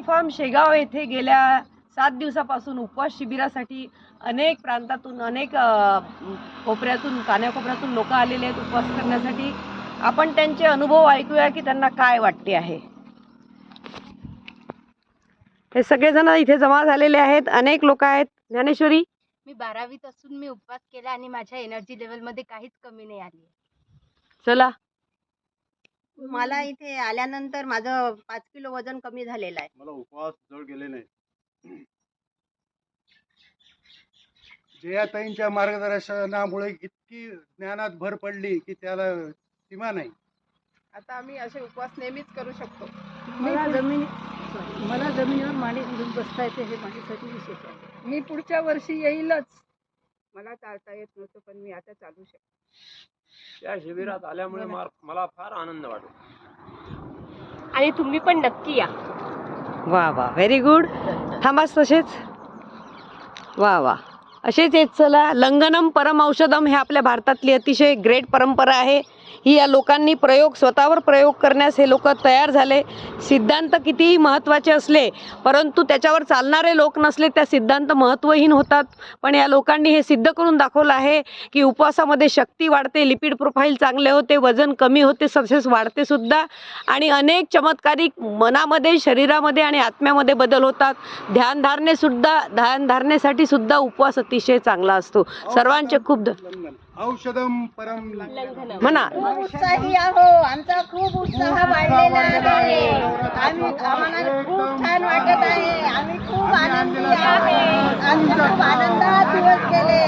Form Shegaon येथे गेल्या 7 दिवसापासून उपवास शिबिरासाठी अनेक प्रांतातून अनेक कोपऱ्यातून कानाकोपऱ्यातून लोक आलेले आहेत उपवास करण्यासाठी। आपण त्यांचे अनुभव ऐकूया की त्यांना काय वाटते आहे। हे सगळेजण इथे जमा झालेले आहेत, अनेक लोक आहेत। ज्ञानेश्वरी, मी 12वीत असून मी उपवास केला आणि माझ्या एनर्जी लेवल मध्ये काहीच कमी नाही आली। चला, मला इथे आल्यानंतर माझं 5 किलो वजन कमी झालेलं आहे। मला उपवास जड गेले नाही। जयाताईंच्या मार्गदर्शनामुळे इतकी ज्ञानात भर पडली की त्याला सीमा नाही। आता आम्ही असे उपवास नेहमीच करू शकतो। मला जमिनीवर मांडी घालून बसता येते, हे माझ्यासाठी विशेष आहे। मी पुढच्या वर्षी येईलच। मला चालता येत नव्हतं पण मी आता चालू शकतो। या शिबिरात आल्यामुळे मला फार आनंद वाटतो आणि तुम्ही पण नक्की या। वा वा, व्हेरी गुड। थांबाच तसेच, वा वा, असेच येत चला। लंघनम परम औषधम हे आपल्या भारतातली अतिशय ग्रेट परंपरा आहे। ही या लोकांनी स्वतःवर प्रयोग करण्यास हे लोक तयार झाले। सिद्धांत कितीही महत्त्वाचे असले परंतु त्याच्यावर चालणारे लोक नसले त्या सिद्धांत महत्त्वहीन होतात। पण या लोकांनी हे सिद्ध करून दाखवलं आहे की उपवासामध्ये शक्ती वाढते, लिपिड प्रोफाईल चांगले होते, वजन कमी होते, तसेच वाढते सुद्धा, आणि अनेक चमत्कारिक मनामध्ये, शरीरामध्ये आणि आत्म्यामध्ये बदल होतात। ध्यानधारणेसाठी सुद्धा उपवास अतिशय चांगला असतो। सर्वांचे खूप औषधम परम म्हणा। उत्साही आहो, आमचा खूप उत्साह वाढलेला आहे। आम्हाला खूप छान वाटत आहे, आम्ही खूप आनंदी आहे, आम्ही खूप आनंदात दिवस गेले।